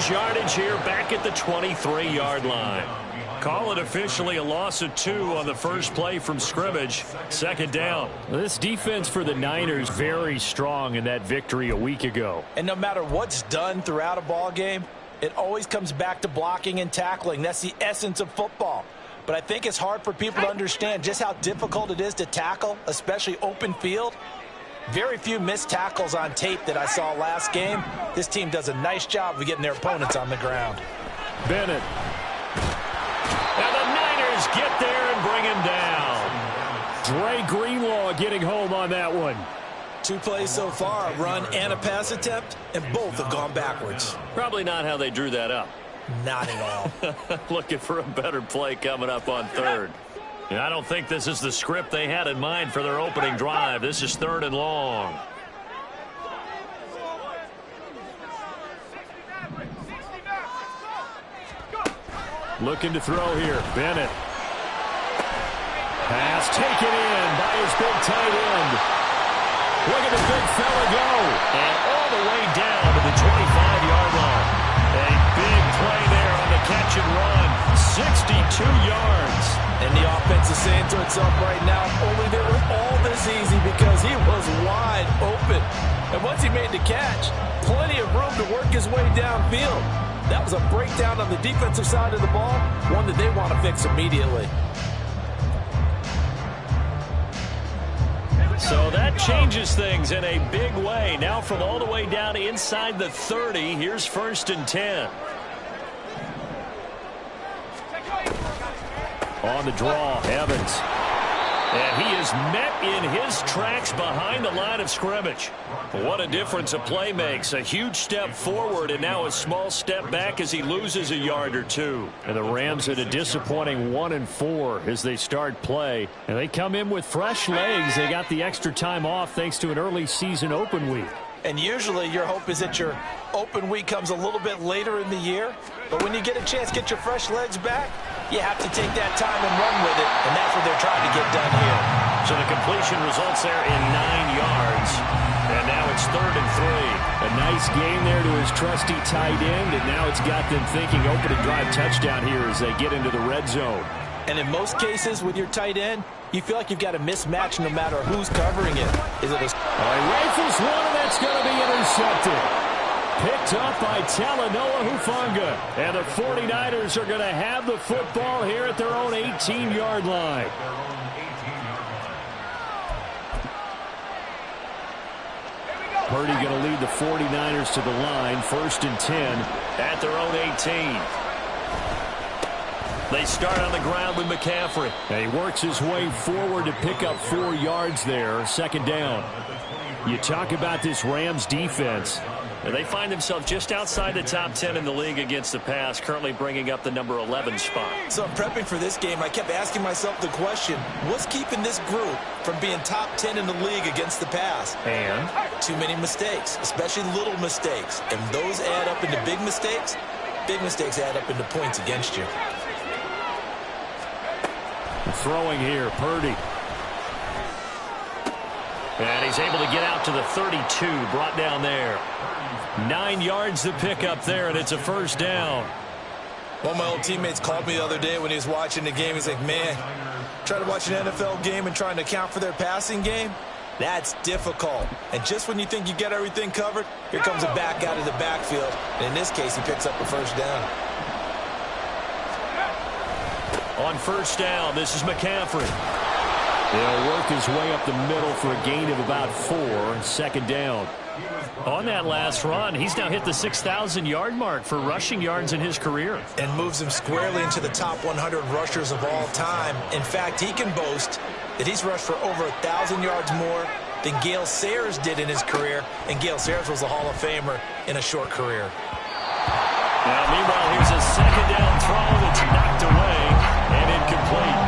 lose yardage here back at the 23-yard line. Call it officially a loss of 2 on the first play from scrimmage. Second down. This defense for the Niners very strong in that victory a week ago. And no matter what's done throughout a ball game, it always comes back to blocking and tackling. That's the essence of football. But I think it's hard for people to understand just how difficult it is to tackle, especially open field. Very few missed tackles on tape that I saw last game. This team does a nice job of getting their opponents on the ground. Bennett. And the Niners get there and bring him down. Dre Greenlaw getting home on that one. 2 plays so far, a run and a pass attempt, and both have gone backwards. Probably not how they drew that up. Not at all. Looking for a better play coming up on third. And I don't think this is the script they had in mind for their opening drive. This is 3rd and long. Looking to throw here. Bennett. Pass taken in by his big tight end. Look at the big fella go. And all the way down to the 25-yard line. A big play there on the catch and run. 62 yards. And the offense is saying to itself right now, only they were all this easy because he was wide open. And once he made the catch, plenty of room to work his way downfield. That was a breakdown on the defensive side of the ball, one that they want to fix immediately. So that changes things in a big way. Now from all the way down inside the 30, here's 1st and 10. On the draw, Evans. And he is met in his tracks behind the line of scrimmage. What a difference a play makes. A huge step forward and now a small step back as he loses a yard or 2. And the Rams at a disappointing 1-4 as they start play. And they come in with fresh legs. They got the extra time off thanks to an early season open week. And usually your hope is that your open week comes a little bit later in the year. But when you get a chance to get your fresh legs back, you have to take that time and run with it. And that's what they're trying to get done here. So the completion results there in 9 yards. And now it's 3rd and 3. A nice game there to his trusty tight end. And now it's got them thinking opening drive touchdown here as they get into the red zone. And in most cases with your tight end, you feel like you've got a mismatch no matter who's covering it. Is it a... He rifles one, and that's going to be intercepted. Picked up by Talanoa Hufanga. And the 49ers are going to have the football here at their own 18-yard line. Purdy going to lead the 49ers to the line. 1st and 10 at their own 18. They start on the ground with McCaffrey. And he works his way forward to pick up 4 yards there. 2nd down. You talk about this Rams defense. And they find themselves just outside the top 10 in the league against the pass, currently bringing up the number 11 spot. So I'm prepping for this game. I kept asking myself the question, what's keeping this group from being top 10 in the league against the pass? And? Too many mistakes, especially little mistakes. And those add up into big mistakes. Big mistakes add up into points against you. Throwing here, Purdy. And he's able to get out to the 32, brought down there. 9 yards to pick up there, and it's a 1st down. One of my old teammates called me the other day when he was watching the game. He's like, man, trying to watch an NFL game and trying to account for their passing game, that's difficult. And just when you think you get everything covered, here comes a back out of the backfield. And in this case, he picks up a 1st down. On 1st down, this is McCaffrey. He'll work his way up the middle for a gain of about 4. 2nd down. On that last run, he's now hit the 6,000-yard mark for rushing yards in his career. And moves him squarely into the top 100 rushers of all time. In fact, he can boast that he's rushed for over 1,000 yards more than Gale Sayers did in his career. And Gale Sayers was a Hall of Famer in a short career. Now, meanwhile, here's a 2nd down throw that's knocked away and incomplete.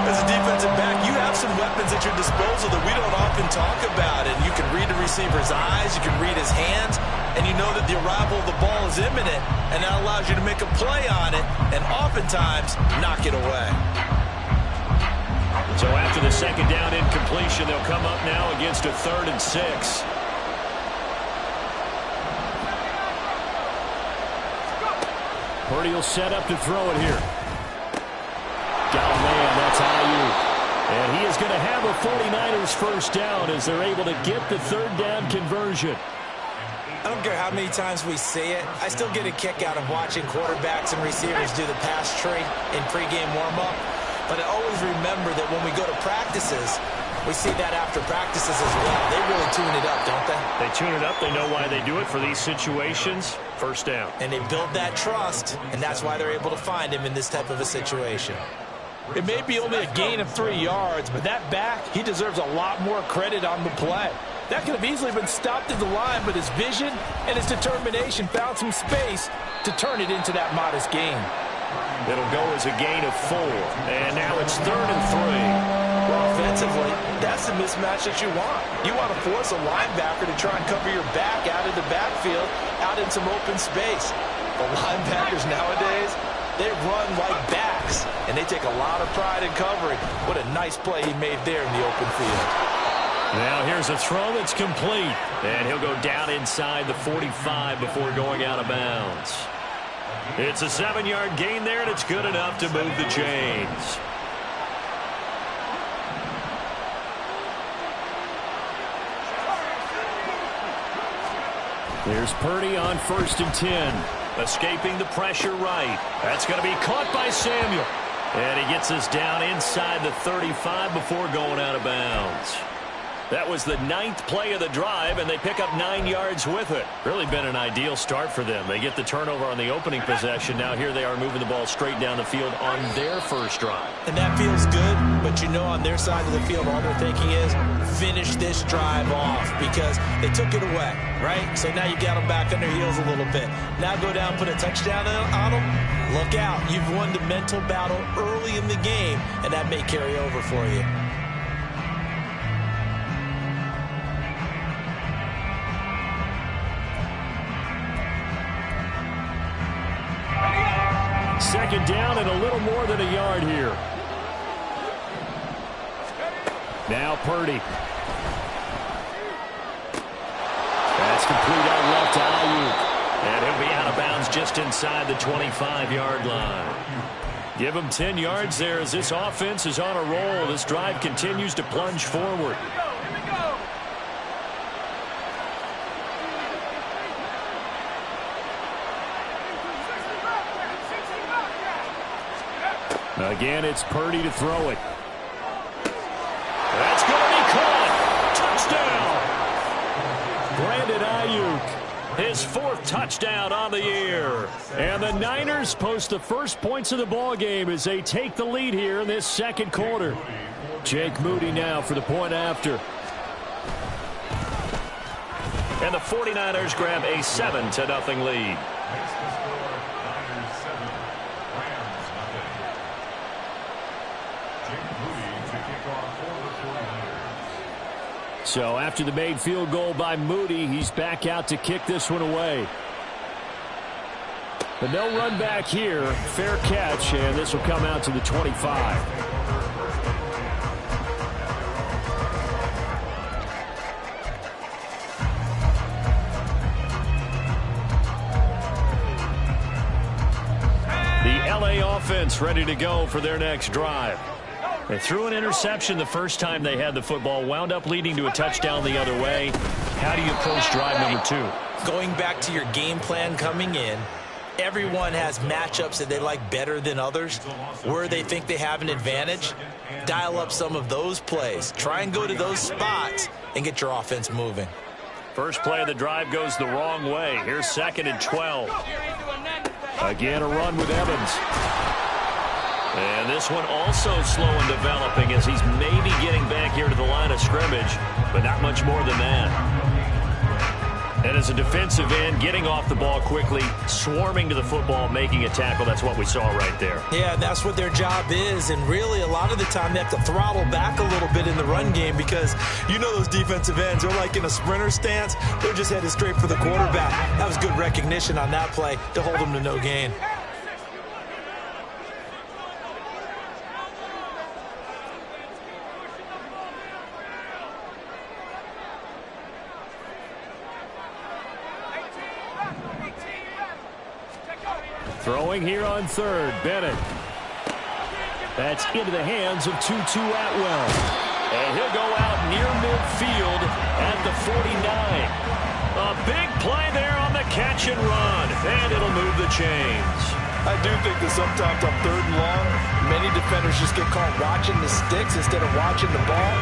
As a defensive back, you have some weapons at your disposal that we don't often talk about. And you can read the receiver's eyes, you can read his hands, and you know that the arrival of the ball is imminent, and that allows you to make a play on it and oftentimes knock it away. So after the 2nd down incompletion, they'll come up now against a 3rd and 6. Purdy will set up to throw it here. Got a man. That's Ayuk. And he is going to have a 49ers first down as they're able to get the third down conversion. I don't care how many times we see it. I still get a kick out of watching quarterbacks and receivers do the pass tree in pregame warm-up. But I always remember that when we go to practices, we see that after practices as well. They really tune it up, don't they? They tune it up. They know why they do it for these situations. First down. And they build that trust, and that's why they're able to find him in this type of a situation. It may be only a gain of 3 yards, but that back, he deserves a lot more credit on the play. That could have easily been stopped at the line, but his vision and his determination found some space to turn it into that modest gain. It'll go as a gain of 4. And now it's 3rd and 3. Well, offensively, that's the mismatch that you want. You want to force a linebacker to try and cover your back out of the backfield, out in some open space. The linebackers nowadays, they run like backs, and they take a lot of pride in covering. What a nice play he made there in the open field. Now here's a throw that's complete. And he'll go down inside the 45 before going out of bounds. It's a 7-yard gain there, and it's good enough to move the chains. There's Purdy on 1st and 10. Escaping the pressure right. That's going to be caught by Samuel. And he gets us down inside the 35 before going out of bounds. That was the 9th play of the drive, and they pick up 9 yards with it. Really been an ideal start for them. They get the turnover on the opening possession. Now here they are moving the ball straight down the field on their first drive. And that feels good, but you know on their side of the field, all they're thinking is finish this drive off because they took it away, right? So now you got them back on their heels a little bit. Now go down, put a touchdown on them. Look out. You've won the mental battle early in the game, and that may carry over for you. Second down and a little more than a yard here. Now Purdy. That's complete out left to Ayuk. And he'll be out of bounds just inside the 25-yard line. Give him 10 yards there as this offense is on a roll. This drive continues to plunge forward. Again, it's Purdy to throw it. That's going to be caught. Touchdown. Brandon Ayuk. His 4th touchdown on the year. And the Niners post the first points of the ball game as they take the lead here in this second quarter. Jake Moody now for the point after. And the 49ers grab a 7-0 lead. So after the made field goal by Moody, he's back out to kick this one away. But no run back here. Fair catch, and this will come out to the 25. The LA offense ready to go for their next drive. They threw an interception the first time they had the football, wound up leading to a touchdown the other way. How do you approach drive number 2? Going back to your game plan coming in, everyone has matchups that they like better than others. Where they think they have an advantage, dial up some of those plays. Try and go to those spots and get your offense moving. First play of the drive goes the wrong way. Here's 2nd and 12. Again, a run with Evans. And this one also slow in developing as he's maybe getting back here to the line of scrimmage, but not much more than that. And as a defensive end, getting off the ball quickly, swarming to the football, making a tackle, that's what we saw right there. Yeah, that's what their job is, and really a lot of the time they have to throttle back a little bit in the run game because you know those defensive ends, they're like in a sprinter stance, they're just headed straight for the quarterback. That was good recognition on that play to hold them to no gain. Throwing here on third, Bennett. That's into the hands of Tutu Atwell. And he'll go out near midfield at the 49. A big play there on the catch and run. And it'll move the chains. I do think that sometimes on third and long, many defenders just get caught watching the sticks instead of watching the ball.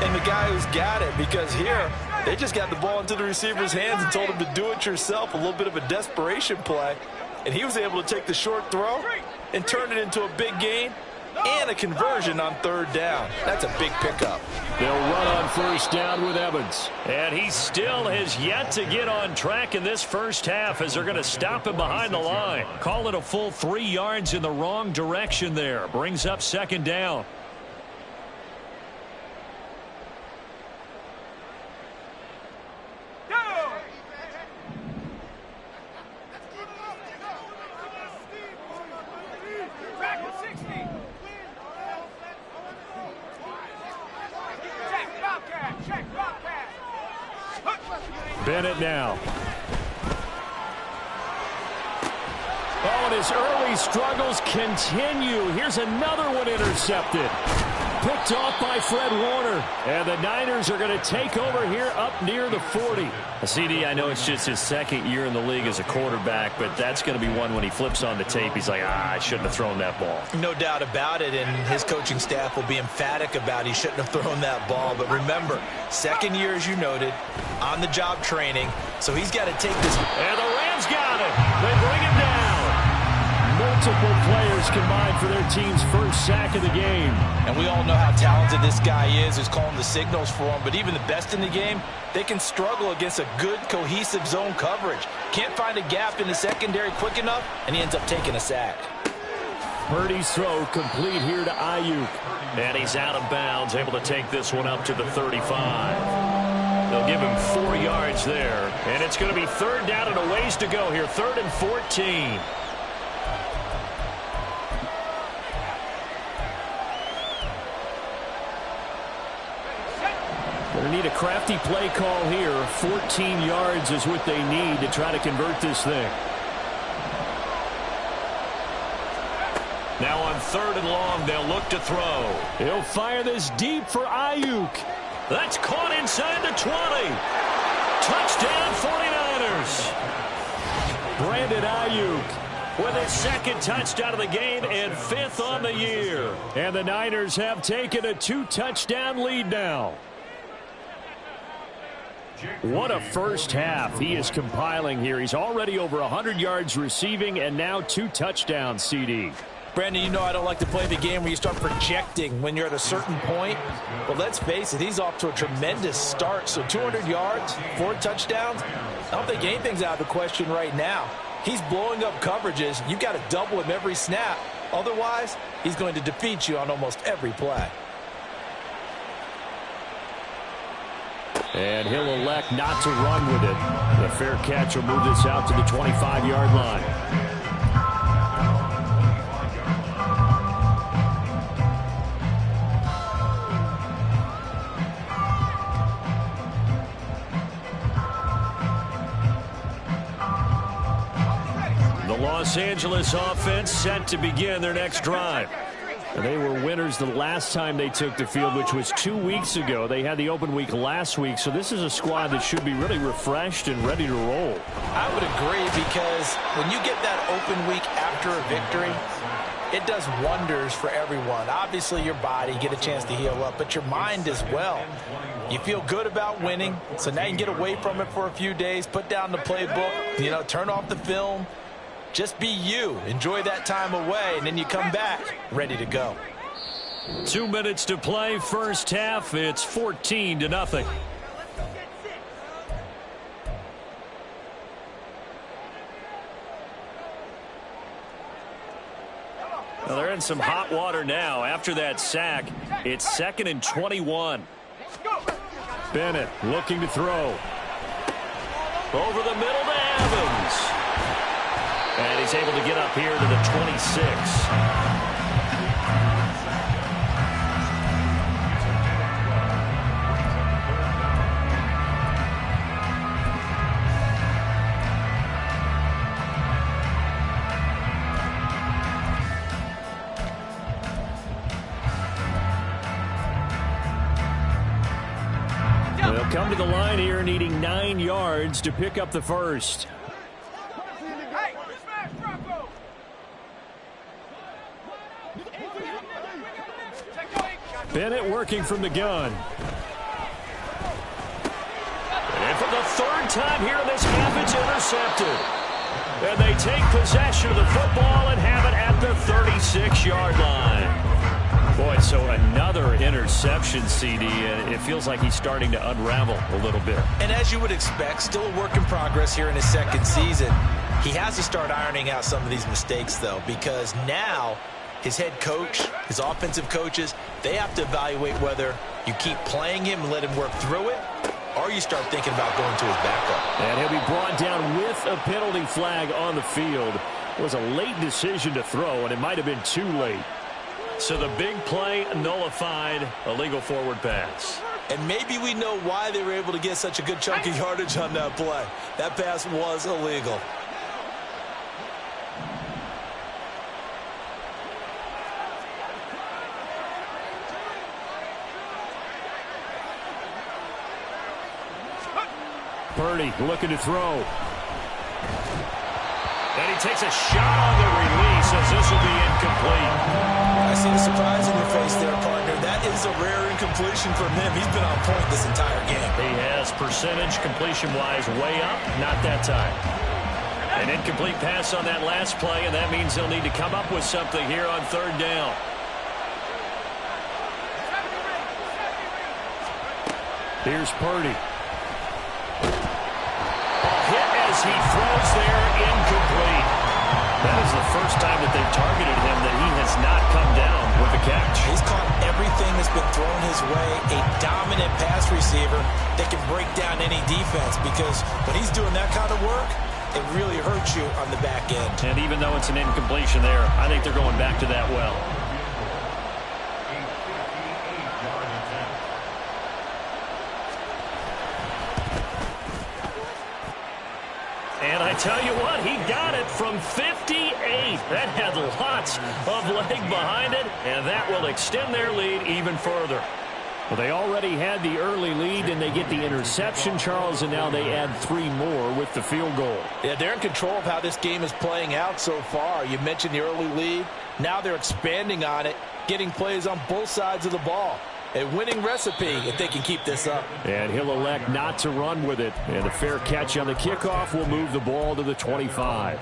And the guy who's got it, because here, they just got the ball into the receiver's hands and told him to do it yourself, a little bit of a desperation play. And he was able to take the short throw and turn it into a big gain and a conversion on third down. That's a big pickup. They'll run on first down with Evans. And he still has yet to get on track in this first half as they're going to stop him behind the line. Call it a full 3 yards in the wrong direction there. Brings up second down. Bennett now. Oh, and his early struggles continue. Here's another one intercepted. Picked off by Fred Warner. And the Niners are going to take over here up near the 40. CD, I know it's just his second year in the league as a quarterback, but that's going to be one when he flips on the tape. He's like, I shouldn't have thrown that ball. No doubt about it, and his coaching staff will be emphatic about he shouldn't have thrown that ball. But remember, second year, as you noted, on-the-job training, so he's got to take this. And the Rams got it. They bring him down. Multiple players combined for their team's first sack of the game. And we all know how talented this guy is who's calling the signals for him. But even the best in the game, they can struggle against a good, cohesive zone coverage. Can't find a gap in the secondary quick enough, and he ends up taking a sack. Purdy's throw complete here to Ayuk. And he's out of bounds, able to take this one up to the 35. They'll give him 4 yards there. And it's going to be third down and a ways to go here. 3rd and 14. They need a crafty play call here. 14 yards is what they need to try to convert this thing. Now on 3rd and long, they'll look to throw. He'll fire this deep for Ayuk. That's caught inside the 20. Touchdown 49ers. Brandon Ayuk with his 2nd touchdown of the game and 5th on the year. And the Niners have taken a 2-touchdown lead now. What a first half he is compiling here. He's already over 100 yards receiving and now 2 touchdowns, CD. Brandon, you know I don't like to play the game where you start projecting when you're at a certain point. But let's face it, he's off to a tremendous start. So 200 yards, 4 touchdowns. I don't think anything's out of the question right now. He's blowing up coverages. You've got to double him every snap. Otherwise, he's going to defeat you on almost every play. And he'll elect not to run with it. The fair catch will move this out to the 25-yard line. The Los Angeles offense set to begin their next drive. They were winners the last time they took the field, which was 2 weeks ago. They had the open week last week, so this is a squad that should be really refreshed and ready to roll. I would agree, because when you get that open week after a victory, it does wonders for everyone. Obviously, your body, get a chance to heal up, but your mind as well. You feel good about winning, so now you can get away from it for a few days, put down the playbook, turn off the film. Just be you. Enjoy that time away, and then you come back ready to go. 2 minutes to play, first half. It's 14-0. Well, they're in some hot water now. After that sack, it's 2nd and 21. Bennett looking to throw. Over the middle to Evans. And he's able to get up here to the 26. come to the line here needing 9 yards to pick up the first. Bennett working from the gun. And for the third time here in this half, it's intercepted. And they take possession of the football and have it at the 36-yard line. Boy, so another interception, CD, and it feels like he's starting to unravel a little bit. And as you would expect, still a work in progress here in his second season. He has to start ironing out some of these mistakes, though, because now his head coach, his offensive coaches, they have to evaluate whether you keep playing him and let him work through it, or you start thinking about going to his backup. And he'll be brought down with a penalty flag on the field. It was a late decision to throw, and it might have been too late. So the big play nullified, a legal forward pass. And maybe we know why they were able to get such a good chunk of yardage on that play. That pass was illegal. Purdy looking to throw. And he takes a shot on the release as this will be incomplete. I see the surprise in your face there, partner. That is a rare incompletion from him. He's been on point this entire game. He has percentage completion-wise way up, not that time. An incomplete pass on that last play, and that means they'll need to come up with something here on third down. Here's Purdy. Hit as he throws there, incomplete. That is the first time that they've targeted him that he has not come down with a catch. He's caught everything that's been thrown his way. A dominant pass receiver that can break down any defense, because when he's doing that kind of work, it really hurts you on the back end. And even though it's an incompletion there, I think they're going back to that well. And I tell you what, he got it from 58. That had lots of leg behind it, and that will extend their lead even further. Well, they already had the early lead, and they get the interception, Charles, and now they add 3 more with the field goal. Yeah, they're in control of how this game is playing out so far. You mentioned the early lead. Now they're expanding on it, getting plays on both sides of the ball. A winning recipe if they can keep this up. And he'll elect not to run with it. And a fair catch on the kickoff will move the ball to the 25.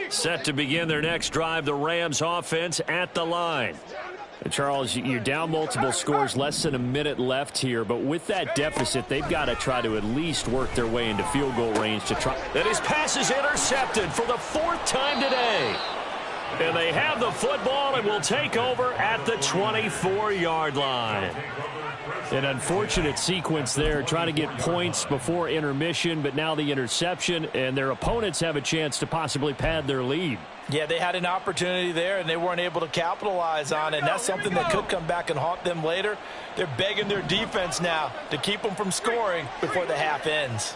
Set to begin their next drive, the Rams offense at the line. And Charles, you're down multiple scores, less than a minute left here, but with that deficit, they've got to try to at least work their way into field goal range to try. And his pass is intercepted for the 4th time today. And they have the football and will take over at the 24-yard line. An unfortunate sequence there, trying to get points before intermission, but now the interception, and their opponents have a chance to possibly pad their lead. Yeah, they had an opportunity there, and they weren't able to capitalize on it, and that's something that could come back and haunt them later. They're begging their defense now to keep them from scoring before the half ends.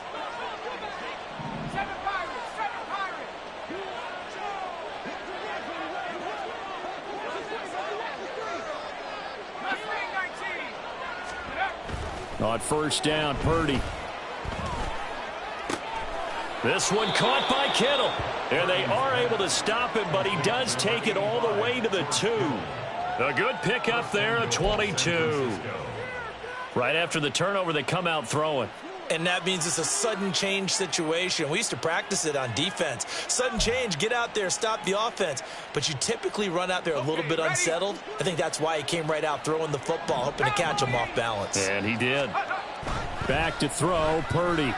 On first down, Purdy. This one caught by Kittle. And they are able to stop him, but he does take it all the way to the 2. A good pickup there of 22. Right after the turnover, they come out throwing. And that means it's a sudden change situation. We used to practice it on defense. Sudden change, get out there, stop the offense. But you typically run out there a little bit unsettled. I think that's why he came right out throwing the football, hoping to catch him off balance. And he did. Back to throw, Purdy.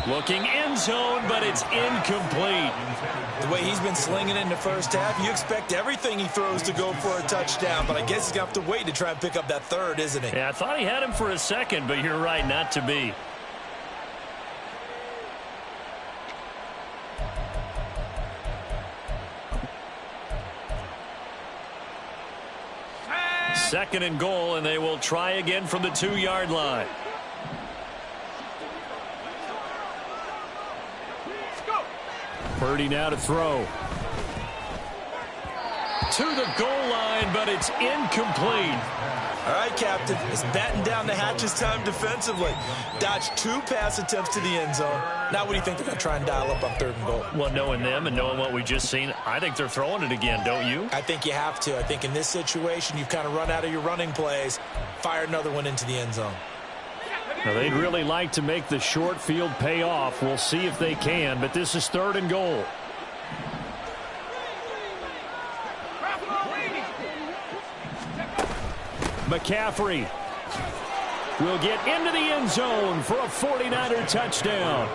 Looking end zone, but it's incomplete. The way he's been slinging in the first half, you expect everything he throws to go for a touchdown. But I guess he's going to have to wait to try and pick up that third, isn't he? Yeah, I thought he had him for a second, but you're right, not to be. 2nd and goal, and they will try again from the 2-yard line. Purdy now to throw. To the goal line, but it's incomplete. All right, Captain, it's batten down the hatches time defensively. Dodged 2 pass attempts to the end zone. Now what do you think they're going to try and dial up on 3rd and goal? Well, knowing them and knowing what we just seen, I think they're throwing it again, don't you? I think you have to. I think in this situation, you've kind of run out of your running plays. Fire another one into the end zone. Now, they'd really like to make the short field pay off. We'll see if they can, but this is 3rd and goal. McCaffrey will get into the end zone for a 49er touchdown.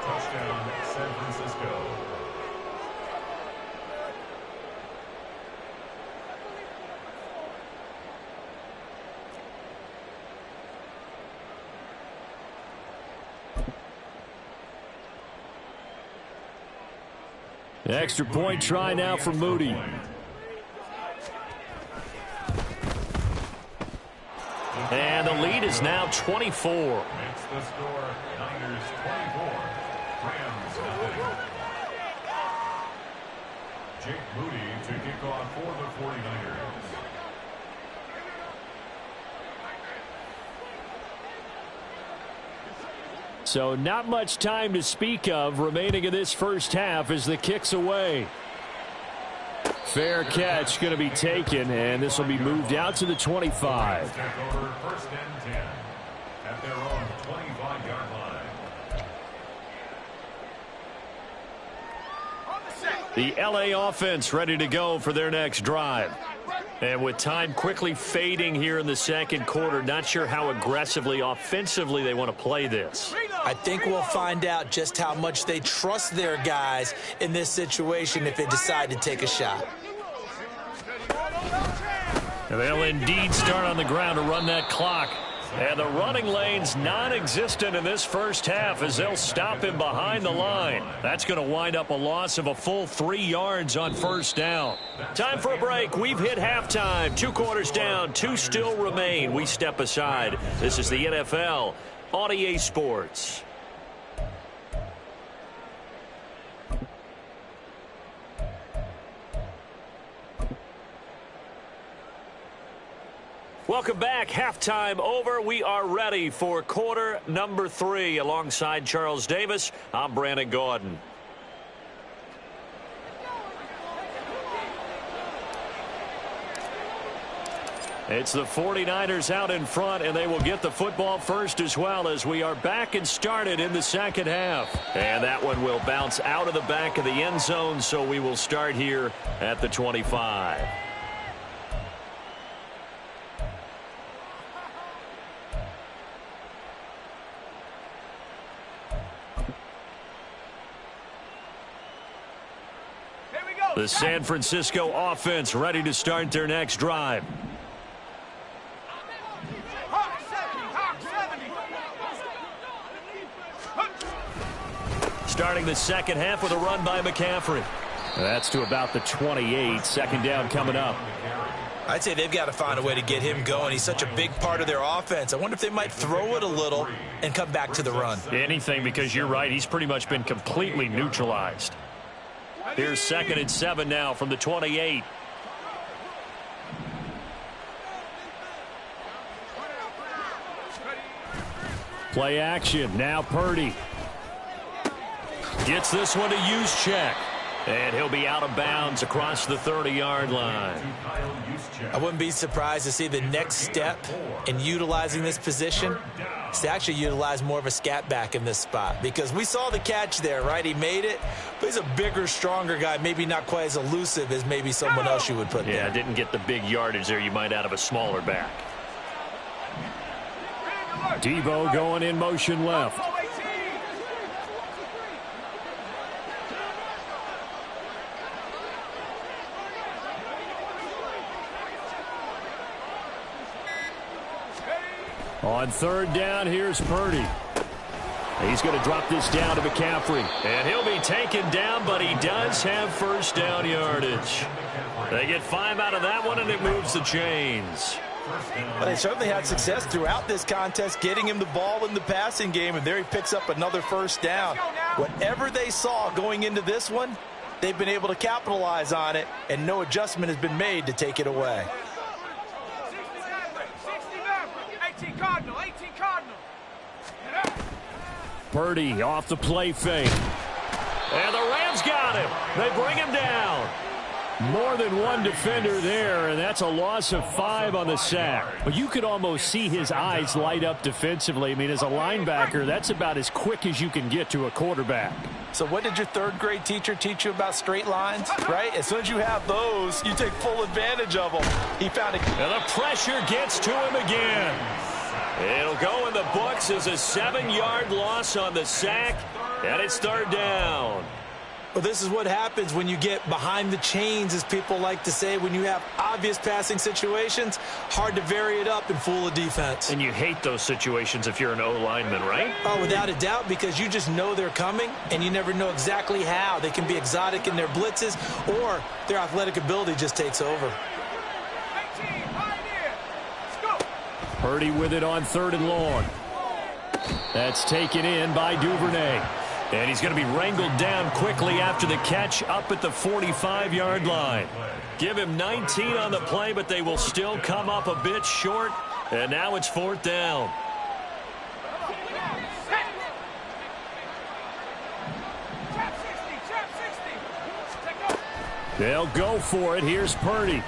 Touchdown, San Francisco. The extra point try now for Moody. And the lead is now 24. Makes the score Niners 24, Rams 0. Jake Moody to kick off for the 49ers. So not much time to speak of remaining in this first half as the kick's away. Fair catch going to be taken, and this will be moved out to the 25. Step over 1st and 10 at their own 25-yard line. The LA offense ready to go for their next drive. And with time quickly fading here in the 2nd quarter, not sure how aggressively, offensively they want to play this. I think we'll find out just how much they trust their guys in this situation if they decide to take a shot. And they'll indeed start on the ground to run that clock. And the running lane's non-existent in this first half as they'll stop him behind the line. That's going to wind up a loss of a full 3 yards on 1st down. Time for a break. We've hit halftime. 2 quarters down. 2 still remain. We step aside. This is the NFL on EA Sports. Welcome back. Halftime over. We are ready for quarter number 3. Alongside Charles Davis, I'm Brandon Gaudin. It's the 49ers out in front, and they will get the football first as well as we are back and started in the 2nd half. And that one will bounce out of the back of the end zone, so we will start here at the 25. The San Francisco offense ready to start their next drive. Starting the 2nd half with a run by McCaffrey. That's to about the 28. 2nd down coming up. I'd say they've got to find a way to get him going. He's such a big part of their offense. I wonder if they might throw it a little and come back to the run. Anything, because you're right. He's pretty much been completely neutralized. Here's 2nd and 7 now from the 28. Play action. Now Purdy. Gets this one to Juszczyk. And he'll be out of bounds across the 30-yard line. I wouldn't be surprised to see the next step in utilizing this position is to actually utilize more of a scat back in this spot, because we saw the catch there, right? He made it, but he's a bigger, stronger guy, maybe not quite as elusive as maybe someone else you would put there. Yeah, didn't get the big yardage there you might out of a smaller back. Debo going in motion left. On 3rd down, here's Purdy. He's going to drop this down to McCaffrey. And he'll be taken down, but he does have first down yardage. They get 5 out of that one, and it moves the chains. Well, they certainly had success throughout this contest getting him the ball in the passing game, and there he picks up another first down. Whatever they saw going into this one, they've been able to capitalize on it, and no adjustment has been made to take it away. 18 Cardinal, 18 Cardinal. Purdy off the play fake. And the Rams got him. They bring him down. More than one defender there, and that's a loss of 5 on the sack. But you could almost see his eyes light up defensively. I mean, as a linebacker, that's about as quick as you can get to a quarterback. So what did your third-grade teacher teach you about straight lines, right? As soon as you have those, you take full advantage of them. He found it. And the pressure gets to him again. It'll go in the books as a 7-yard loss on the sack, and it's third down. Well, this is what happens when you get behind the chains, as people like to say. When you have obvious passing situations, hard to vary it up and fool a defense. And you hate those situations if you're an O-lineman, right? Oh, without a doubt, because you just know they're coming, and you never know exactly how. They can be exotic in their blitzes, or their athletic ability just takes over. 18, pioneer. Let's go. Purdy with it on 3rd and long. That's taken in by Duvernay. And he's going to be wrangled down quickly after the catch up at the 45-yard line. Give him 19 on the play, but they will still come up a bit short. And now it's 4th down. They'll go for it. Here's Purdy.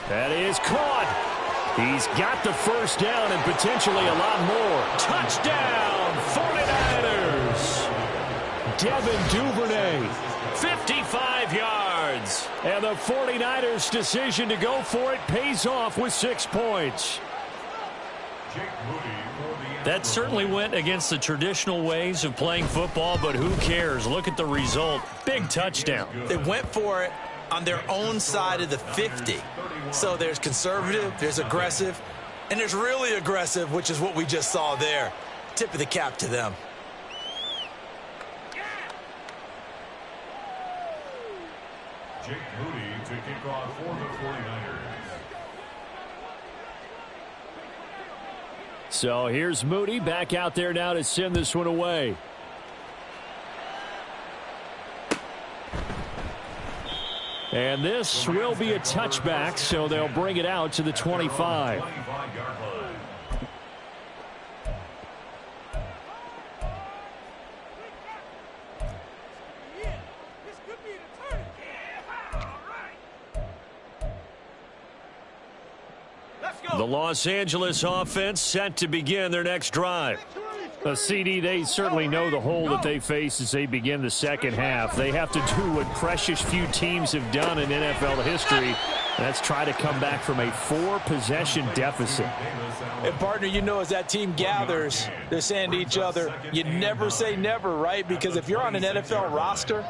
That is caught. He's got the first down and potentially a lot more. Touchdown, 49ers. Devin Duvernay. 55 yards. And the 49ers' decision to go for it pays off with 6 points. That certainly went against the traditional ways of playing football, but who cares? Look at the result. Big touchdown. They went for it on their own side of the 50. So there's conservative, there's aggressive, and there's really aggressive, which is what we just saw there. Tip of the cap to them. Jake Moody to kick off for the 49ers. So here's Moody back out there now to send this one away. And this will be a touchback, so they'll bring it out to the 25. The Los Angeles offense set to begin their next drive. CD, they certainly know the hole that they face as they begin the second half. They have to do what precious few teams have done in NFL history. That's try to come back from a 4-possession deficit. And, partner, you know, as that team gathers, they're saying to each other, you never say never, right? Because if you're on an NFL roster,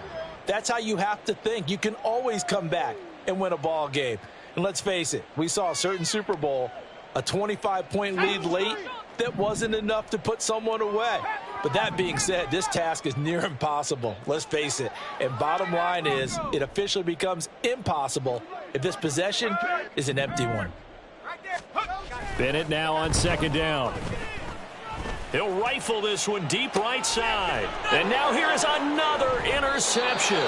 that's how you have to think. You can always come back and win a ball game. And let's face it, we saw a certain Super Bowl, a 25-point lead late, that wasn't enough to put someone away. But that being said, this task is near impossible. Let's face it. And bottom line is, it officially becomes impossible if this possession is an empty one. Bennett now on 2nd down. He'll rifle this one deep right side. And now here is another interception.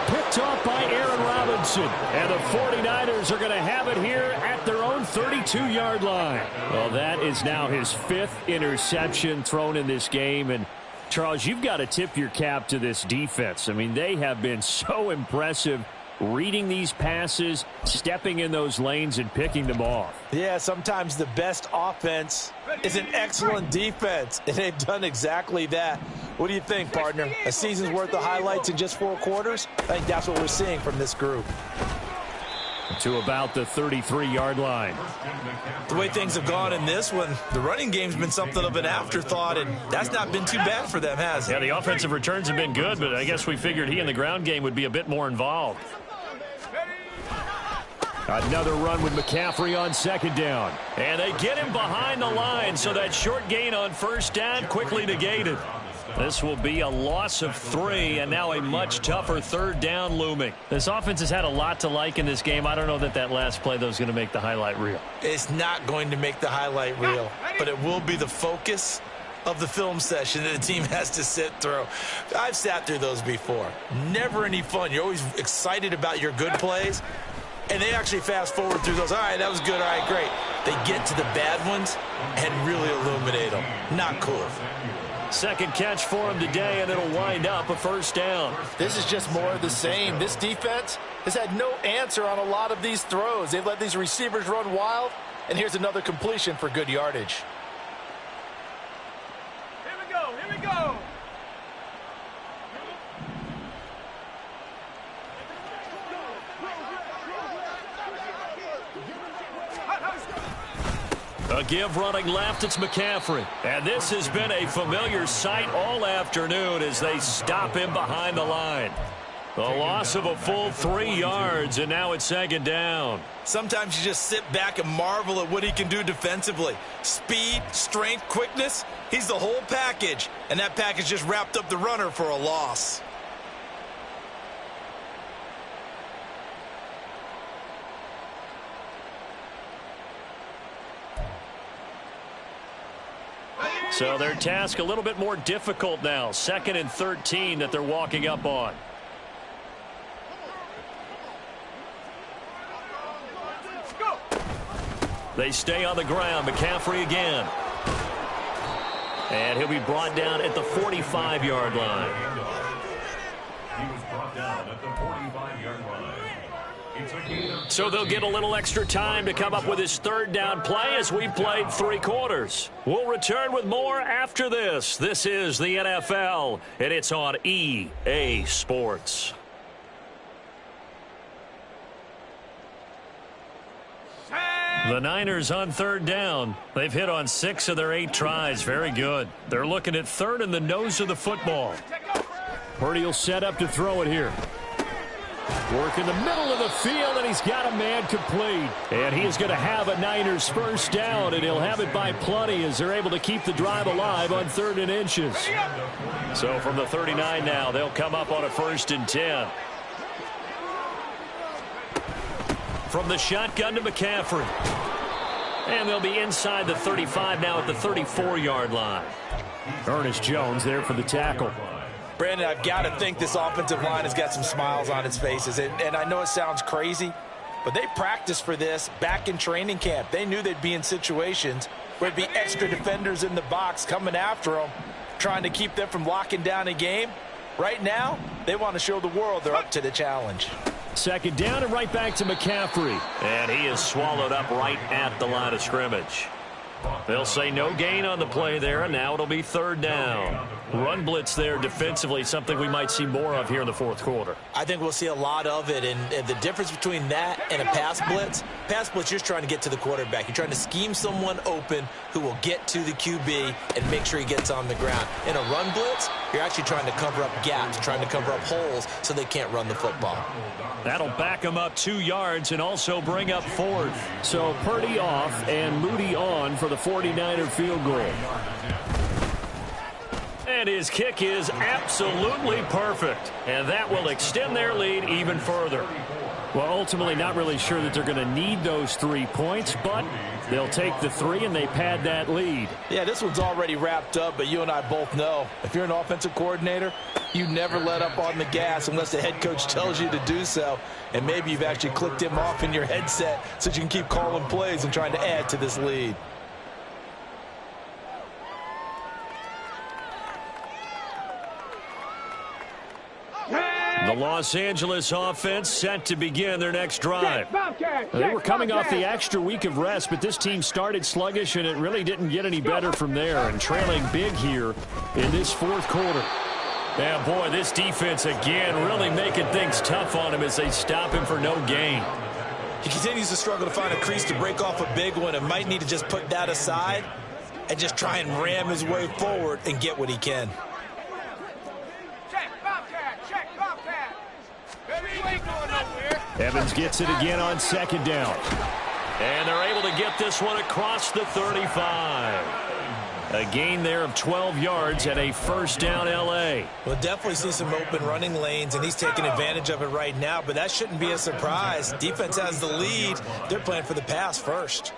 Picked off by Aaron Robinson. And the 49ers are going to have it here at their own 32-yard line. Well, that is now his 5th interception thrown in this game. And, Charles, you've got to tip your cap to this defense. I mean, they have been so impressive reading these passes, stepping in those lanes, and picking them off. Yeah, sometimes the best offense is an excellent defense, and they've done exactly that. What do you think, partner? A season's worth of highlights in just 4 quarters? I think that's what we're seeing from this group. To about the 33-yard line. The way things have gone in this one, the running game's been something of an afterthought, and that's not been too bad for them, has it? Yeah, the offensive returns have been good, but I guess we figured he in the ground game would be a bit more involved. Another run with McCaffrey on second down. And they get him behind the line, so that short gain on first down quickly negated. This will be a loss of 3, and now a much tougher third down looming. This offense has had a lot to like in this game. I don't know that that last play, though, is going to make the highlight reel. It's not going to make the highlight reel, but it will be the focus of the film session that the team has to sit through. I've sat through those before. Never any fun. You're always excited about your good plays, and they actually fast forward through those. All right, that was good. All right, great. They get to the bad ones and really illuminate them. Not cool. Second catch for him today, and it'll wind up a first down. This is just more of the same. This defense has had no answer on a lot of these throws. They've let these receivers run wild, and here's another completion for good yardage. Here we go, here we go. A give running left, it's McCaffrey. And this has been a familiar sight all afternoon as they stop him behind the line. The loss of a full 3 yards, and now it's second down. Sometimes you just sit back and marvel at what he can do defensively. Speed, strength, quickness, he's the whole package. And that package just wrapped up the runner for a loss. So their task a little bit more difficult now. 2nd and 13 that they're walking up on. They stay on the ground. McCaffrey again. And he'll be brought down at the 45-yard line. He was brought down at the 45-yard line. So they'll get a little extra time to come up with his third down play as we've played 3 quarters. We'll return with more after this. This is the NFL, and it's on EA Sports. The Niners on third down. They've hit on 6 of their 8 tries. Very good. They're looking at third in the nose of the football. Purdy will set up to throw it here. Work in the middle of the field, and he's got a man complete. And he is going to have a Niners first down, and he'll have it by plenty as they're able to keep the drive alive on 3rd and inches. So from the 39 now, they'll come up on a 1st and 10. From the shotgun to McCaffrey. And they'll be inside the 35 now at the 34-yard line. Ernest Jones there for the tackle. Brandon, I've got to think this offensive line has got some smiles on its faces. And I know it sounds crazy, but they practiced for this back in training camp. They knew they'd be in situations where there'd be extra defenders in the box coming after them, trying to keep them from locking down a game. Right now, they want to show the world they're up to the challenge. Second down and right back to McCaffrey. And he is swallowed up right at the line of scrimmage. They'll say no gain on the play there, and now it'll be 3rd down. Run blitz there defensively, something we might see more of here in the 4th quarter. I think we'll see a lot of it, and the difference between that and a pass blitz, you're just trying to get to the quarterback. You're trying to scheme someone open who will get to the QB and make sure he gets on the ground. In a run blitz, you're actually trying to cover up gaps, trying to cover up holes so they can't run the football. That'll back him up 2 yards and also bring up 4th. So Purdy off and Moody on for the 49er field goal. And his kick is absolutely perfect. And that will extend their lead even further. Well, ultimately not really sure that they're going to need those 3 points, but they'll take the 3 and they pad that lead. Yeah, this one's already wrapped up, but you and I both know if you're an offensive coordinator, you never let up on the gas unless the head coach tells you to do so. And maybe you've actually clicked him off in your headset so you can keep calling plays and trying to add to this lead. The Los Angeles offense set to begin their next drive. They were coming off the extra week of rest, but this team started sluggish, and it really didn't get any better from there, and trailing big here in this 4th quarter. Yeah, boy, this defense again really making things tough on him as they stop him for no gain. He continues to struggle to find a crease to break off a big one and might need to just put that aside and just try and ram his way forward and get what he can. Check, Bobcat, check, Bobcat. Baby, you ain't going nowhere. Evans gets it again on second down. And they're able to get this one across the 35. A gain there of 12 yards and a first down L.A. We'll definitely see some open running lanes, and he's taking advantage of it right now, but that shouldn't be a surprise. Defense has the lead. They're playing for the pass first.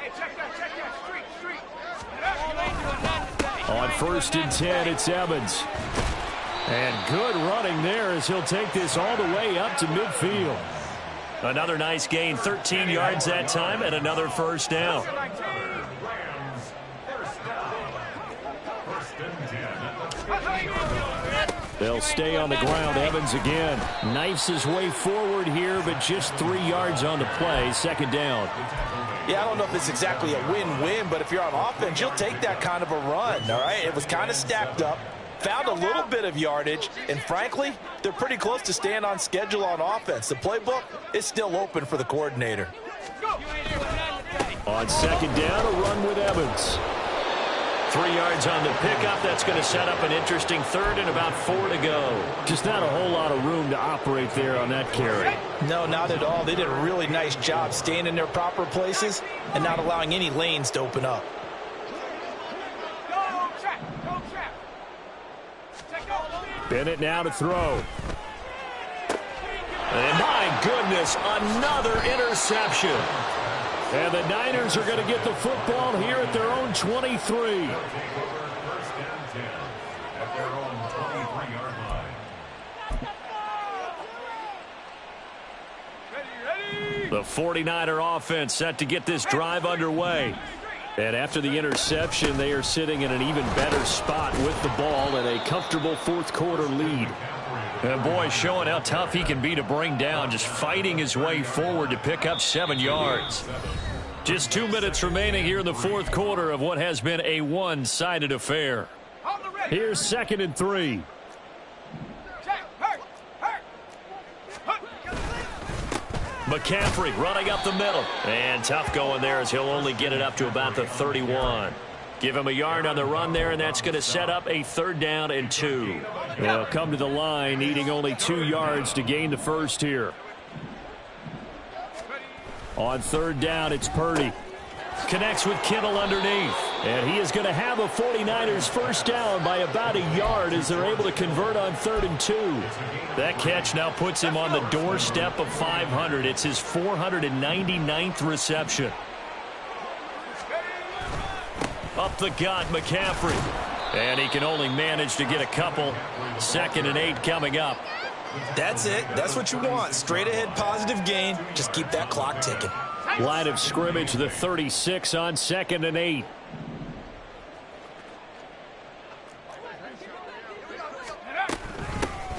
On 1st and 10, it's Evans. And good running there as he'll take this all the way up to midfield. Another nice gain, 13 yards that time, and another first down. They'll stay on the ground. Evans again. Knifes his way forward here, but just 3 yards on the play. Second down. Yeah, I don't know if it's exactly a win-win, but if you're on offense, you'll take that kind of a run, all right? It was kind of stacked up, found a little bit of yardage, and frankly, they're pretty close to staying on schedule on offense. The playbook is still open for the coordinator. On second down, a run with Evans. 3 yards on the pickup. That's going to set up an interesting third and about 4 to go. Just not a whole lot of room to operate there on that carry. No, not at all. They did a really nice job staying in their proper places and not allowing any lanes to open up. Bennett now to throw. And my goodness, another interception. And the Niners are going to get the football here at their own 23. First and 10 at their own 23-yard line. The 49er offense set to get this drive underway. And after the interception, they are sitting in an even better spot with the ball and a comfortable fourth quarter lead. And boy, showing how tough he can be to bring down, just fighting his way forward to pick up 7 yards. Just 2 minutes remaining here in the fourth quarter of what has been a one-sided affair. Here's 2nd and 3. McCaffrey running up the middle. And tough going there as he'll only get it up to about the 31. Give him a yard on the run there, and that's going to set up a 3rd down and 2. They'll come to the line, needing only 2 yards to gain the first here. On 3rd down, it's Purdy. Connects with Kittle underneath. And he is going to have a 49ers first down by about a yard as they're able to convert on 3rd and 2. That catch now puts him on the doorstep of 500. It's his 499th reception. Up the gut, McCaffrey. And he can only manage to get a couple. 2nd and 8 coming up. That's it. That's what you want. Straight ahead positive gain. Just keep that clock ticking. Line of scrimmage, the 36 on 2nd and 8.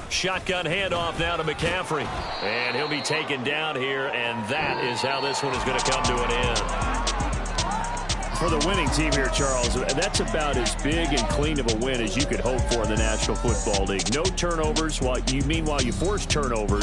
Shotgun handoff now to McCaffrey. And he'll be taken down here, and that is how this one is going to come to an end. For the winning team here, Charles, that's about as big and clean of a win as you could hope for in the National Football League. No turnovers, while you force turnovers.